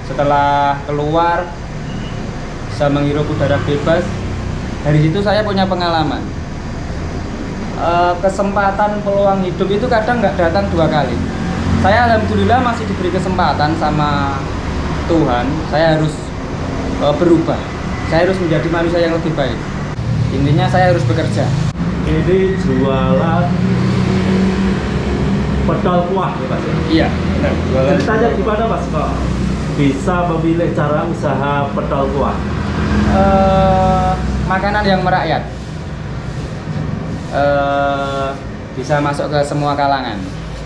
Setelah keluar, bisa menghirup udara bebas. Dari situ saya punya pengalaman. Kesempatan peluang hidup itu kadang nggak datang 2 kali. Saya alhamdulillah masih diberi kesempatan sama Tuhan. Saya harus berubah. Saya harus menjadi manusia yang lebih baik. Intinya saya harus bekerja. Ini jualan pedal kuah ya Mas? Iya, benar. Jualan. Ceritanya gimana Mas kok bisa memilih cara usaha pedal kuah? Makanan yang merakyat. Bisa masuk ke semua kalangan,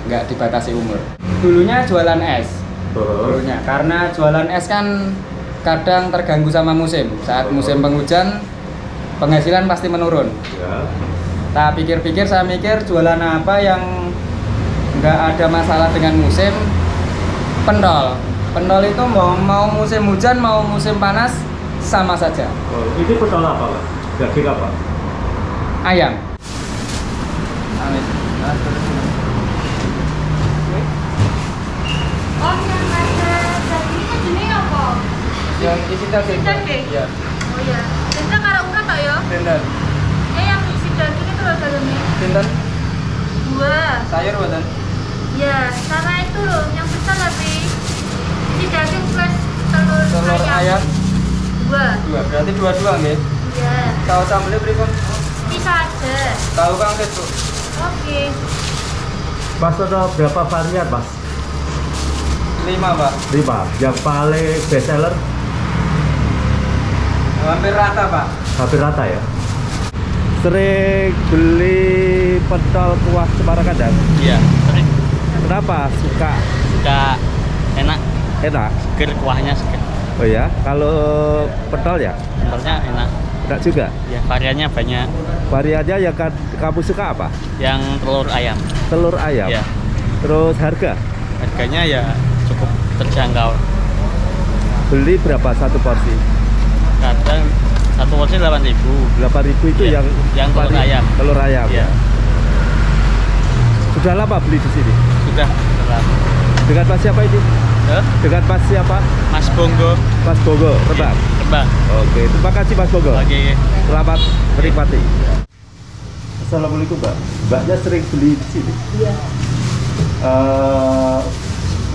nggak dibatasi umur. Dulunya jualan es. Dulunya, karena jualan es kan kadang terganggu sama musim. Saat musim penghujan, penghasilan pasti menurun. Ya. Tak pikir-pikir, saya mikir jualan apa yang nggak ada masalah dengan musim. Pendol. Pendol itu mau musim hujan, mau musim panas, sama saja. Oh, ini pedal apa Mas? Daging apa? Ayam. Amin. Oh, yang ada daging itu jenis apa? Yang isi daging. Isi daging? Iya. Oh iya. Kita karo urap tak ya? Pinten. Yang isi daging itu loh dalamnya. Pinten. 2. Sayur buatan. Ya, sama itu loh, yang besar tapi isi daging plus telur Ayam. 2. Berarti 2 nggih. Iya. Tahu sambelnya pripun? Bisa aja. Tahu Kang Tis, Bu. Oke. Mas ada berapa varian Mas? 5, Pak. 5. Yang paling best seller Hampir rata, Pak. hampir rata ya? Sering beli pedal kuah Semarang-Kadang? Iya, sering. Kenapa suka? Suka enak, Enak? seger, kuahnya seger. Oh ya, kalau pedal ya? Bentuknya enak. Enak juga? Ya, variannya banyak. Variannya yang kamu suka apa? Yang telur ayam. Telur ayam? Ya, Terus harga? harganya ya cukup terjangkau. Beli berapa satu porsi? Kadang satu porsi 8.000. 8.000 itu Iya, yang telur ayam. Telur ayam. Iya, Sudah lama beli di sini? sudah. Dengan Mas siapa ini? Dengan Mas siapa? Mas Bonggo. Mas Bogo, Rembang. Rembang. Oke, terima kasih Mas Bogo. Oke. Selamat menikmati. Assalamualaikum Mbak. Mbaknya sering beli di sini? Iya,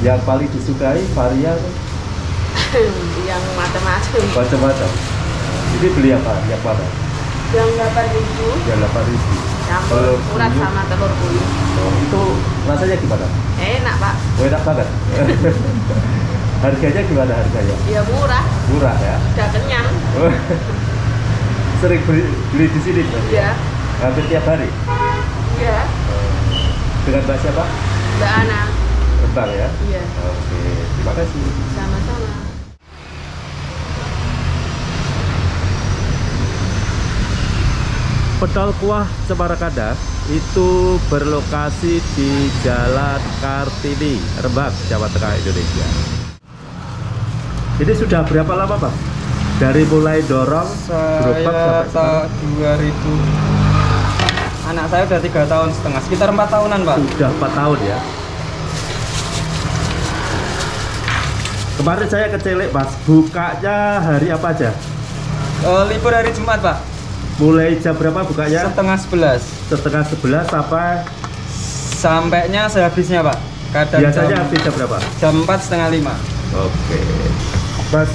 Yang paling disukai varian yang macam-macam. macam-macam. Ini beli apa? Yang mana? Yang 8.000, Yang 8.000. campur urat sama telur buyut. Oh, itu rasanya gimana? Enak Pak, Oh, enak banget. Harganya gimana harganya? ya murah, Murah ya? udah kenyang. Sering beli di sini Mbak? Iya, Hampir tiap hari? iya. Dengan Mbak siapa? Mbak Ana, Rembang ya? iya, Oke, terima kasih. sama-sama. Pedal kuah Semarang-Kadang itu berlokasi di Jalan Kartini, Rembang, Jawa Tengah, Indonesia. Ini sudah berapa lama Pak? Dari mulai dorong gerobak sampai sekarang? 2000. Anak saya udah 3 tahun setengah, sekitar 4 tahunan, Pak. Sudah 4 tahun ya. Kemarin saya kecelik Mas, bukanya hari apa aja? Libur hari Jumat, Pak. Mulai jam berapa bukanya? Setengah 11. Setengah 11 sampai Sampainya sehabisnya, Pak. Kadang biasanya habis jam berapa? jam 4 setengah 5. Oke, Mas,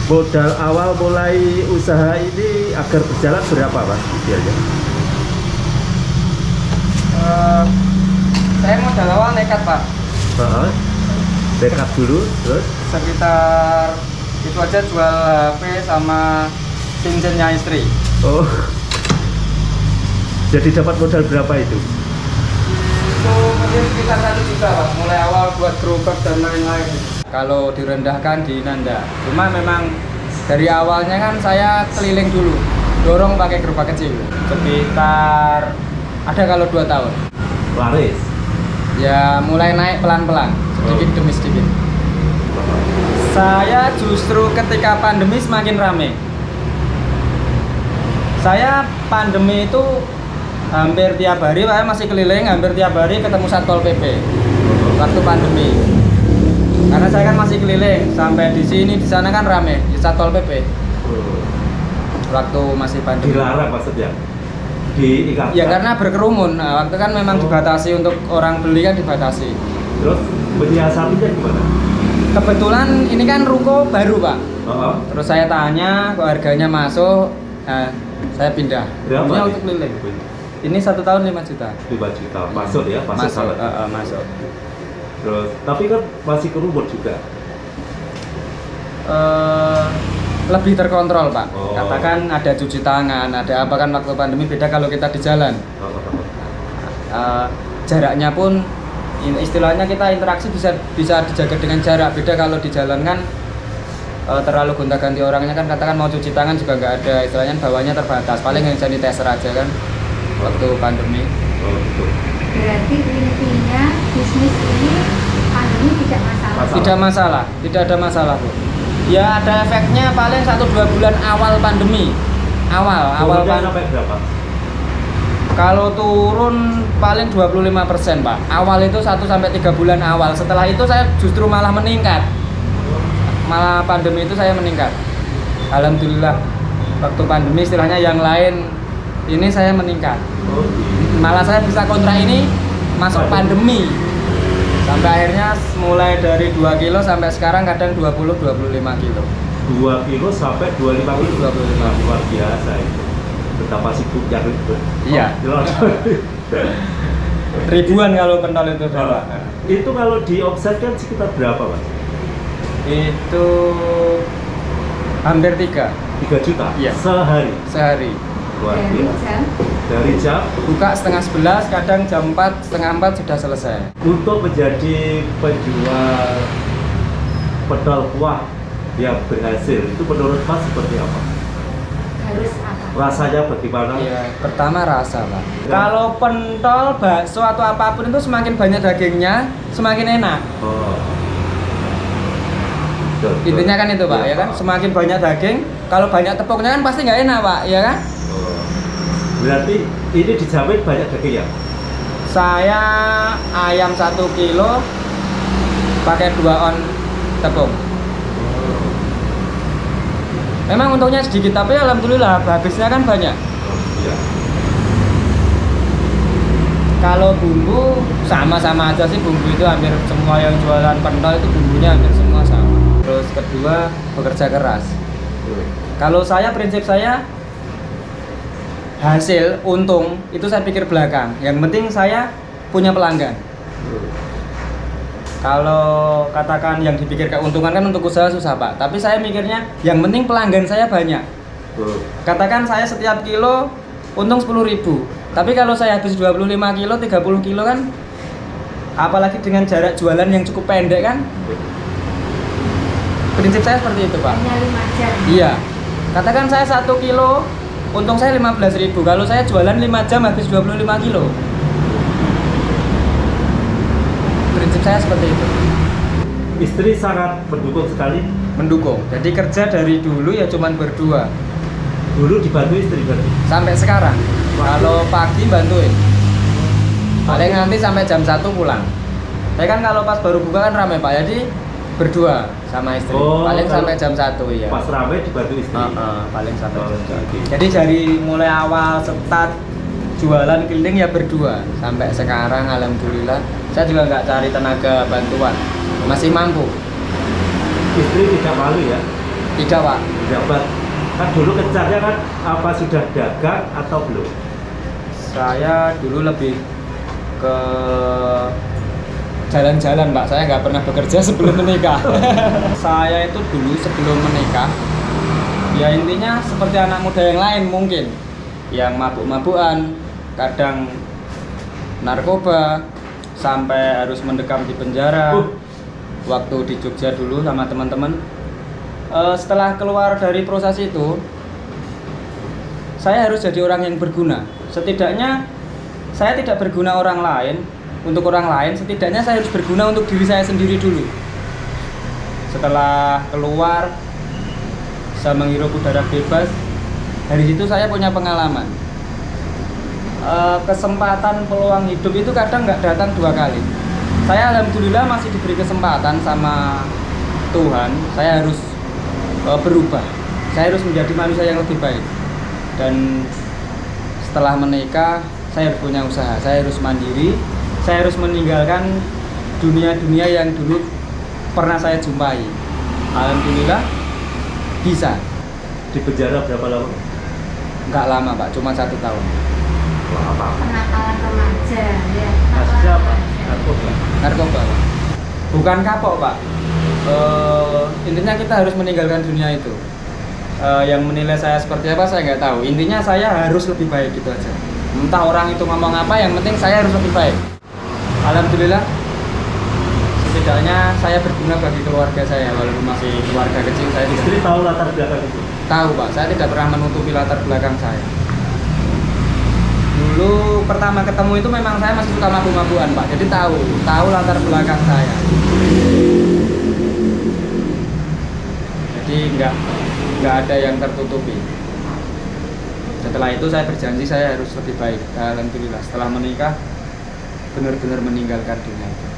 modal awal mulai usaha ini agar berjalan berapa Mas idealnya? Saya modal awal nekat, Pak. Dekat dulu, terus? Sekitar itu aja jual HP sama cincinnya istri. Oh, jadi dapat modal berapa itu? Itu mungkin sekitar 1 juta, Pak. Mulai awal buat gerobak dan lain-lain. Kalau direndahkan di Nanda. Cuma memang dari awalnya kan saya keliling dulu, dorong pakai gerobak kecil. Sekitar ada kalau 2 tahun. Laris? Ya mulai naik pelan-pelan, sedikit demi sedikit. Saya justru ketika pandemi semakin rame. Saya pandemi itu hampir tiap hari, saya masih keliling, hampir tiap hari ketemu Satpol PP waktu pandemi. Karena saya kan masih keliling sampai di sini, di sana kan rame di Satpol PP. Waktu masih pandemi. Dilarang maksudnya? Diingatkan? Ya karena berkerumun. Nah, waktu kan memang dibatasi untuk orang beli kan dibatasi. Terus menyiasatinya gimana? Kebetulan ini kan ruko baru Pak. Oh, Terus saya tanya kok harganya masuk, nah, saya pindah. berapa Ini nih? untuk keliling. Ini 1 tahun 5 juta. 5 juta masuk ya, masuk Masuk, sangat. masuk. Terus tapi kan masih kerumun juga. Lebih terkontrol Pak. Oh. Katakan ada cuci tangan, ada apa kan waktu pandemi beda kalau kita di jalan. Jaraknya pun istilahnya kita interaksi bisa dijaga dengan jarak. Beda kalau di jalan kan terlalu gonta-ganti orangnya kan, katakan mau cuci tangan juga nggak ada, istilahnya bawahnya terbatas, paling hand sanitizer aja kan waktu pandemi. Oh, gitu. Berarti intinya bisnis ini pandemi tidak masalah. Tidak masalah, tidak ada masalah Bu. Ya ada efeknya paling 1-2 bulan awal pandemi. Awal Turunnya pandemi. sampai berapa? Kalau turun paling 25% Pak. Awal itu 1-3 bulan awal. Setelah itu saya justru malah meningkat. Malah pandemi itu saya meningkat. Alhamdulillah. Waktu pandemi istilahnya yang lain ini saya meningkat. Oh, gitu. Malah saya bisa kontrak ini masuk pandemi. Sampai akhirnya mulai dari 2 kilo sampai sekarang kadang 20-25 kilo. 2 kilo sampai 25 kilo. 25. Luar biasa itu. Betapa sibuknya itu. Iya. Ribuan kalau pentol itu Pak. Itu kalau di offset kan sekitar berapa Mas? Itu hampir 3 juta? Iya. Sehari? sehari. Luar Dari biasa. jam Dari jam Buka setengah 11, kadang jam 4, setengah 4 sudah selesai. untuk menjadi penjual pentol kuah yang berhasil, itu menurut Mas seperti apa? harus apa? Rasanya bagaimana? Iya, pertama rasa Pak. Kalau pentol, bakso atau apapun itu semakin banyak dagingnya, semakin enak. Oh. Betul, betul. Intinya kan itu Pak, Iya, ya kan? Pak. Semakin banyak daging, kalau banyak tepungnya kan pasti nggak enak Pak, ya kan? Oh. Berarti ini dijamin banyak daging ya? Saya ayam 1 kilo pakai 2 on tepung. Memang untungnya sedikit, tapi alhamdulillah habisnya kan banyak. Oh, iya. Kalau bumbu sama-sama aja sih, bumbu itu hampir semua yang jualan pentol itu bumbunya hampir semua sama. Terus kedua, bekerja keras. Kalau saya, prinsip saya hasil, untung itu saya pikir belakang. Yang penting saya punya pelanggan. Kalau katakan yang dipikir keuntungan kan untuk usaha susah Pak. Tapi saya mikirnya yang penting pelanggan saya banyak. Katakan saya setiap kilo untung 10.000. Tapi kalau saya habis 25 kilo, 30 kilo kan, apalagi dengan jarak jualan yang cukup pendek kan, prinsip saya seperti itu Pak. Hanya 5 jam. Iya. Katakan saya 1 kilo, untung saya 15.000. Kalau saya jualan 5 jam habis 25 kilo. Prinsip saya seperti itu. Istri sangat mendukung sekali. Mendukung. Jadi kerja dari dulu ya cuman berdua. Dulu dibantu istri berarti. Sampai sekarang. Kalau pagi bantuin. Paling nanti sampai jam 1 pulang. Tapi kan kalau pas baru buka kan rame Pak. Jadi berdua sama istri. Oh, paling kalau sampai jam 1 ya. Pas rame dibantu istri. Paling sampai Oh, jam 1. oke. Jadi dari mulai awal start jualan keliling ya berdua sampai sekarang alhamdulillah saya juga nggak cari tenaga bantuan, masih mampu. Istri tidak malu ya? Tidak Pak. Dapat kan dulu kejarnya kan apa sudah dagang atau belum? Saya dulu lebih ke jalan-jalan Pak, saya nggak pernah bekerja sebelum menikah. Saya itu dulu sebelum menikah ya intinya seperti anak muda yang lain mungkin, yang mabuk-mabukan, kadang narkoba, sampai harus mendekam di penjara. Waktu di Jogja dulu sama teman-teman. Setelah keluar dari proses itu, saya harus jadi orang yang berguna. Setidaknya saya tidak berguna orang lain untuk orang lain, setidaknya saya harus berguna untuk diri saya sendiri dulu. Setelah keluar, saya menghirup udara bebas. Dari situ saya punya pengalaman. Kesempatan peluang hidup itu kadang nggak datang 2 kali. saya alhamdulillah masih diberi kesempatan sama Tuhan. Saya harus berubah. Saya harus menjadi manusia yang lebih baik. Dan setelah menikah, saya harus punya usaha. Saya harus mandiri. Saya harus meninggalkan dunia-dunia yang dulu pernah saya jumpai. Alhamdulillah bisa. Di penjara berapa lama? Nggak lama Pak, cuma 1 tahun. Wah, apa? Kenakalan remaja ya. Kasusnya apa? Narkoba. Narkoba Pak. Bukan kapok Pak. Intinya kita harus meninggalkan dunia itu. Yang menilai saya seperti apa saya nggak tahu. Intinya saya harus lebih baik gitu aja. Entah orang itu ngomong apa, yang penting saya harus lebih baik. Alhamdulillah setidaknya saya berguna bagi keluarga saya, walaupun masih keluarga kecil. Saya tidak Istri tahu latar belakang itu? tahu Pak, saya tidak pernah menutupi latar belakang saya. Dulu pertama ketemu itu memang saya masih suka mabuk-mabukan Pak, jadi tahu latar belakang saya. Jadi nggak ada yang tertutupi. Setelah itu saya berjanji saya harus lebih baik. Alhamdulillah setelah menikah benar-benar meninggalkan dunia itu.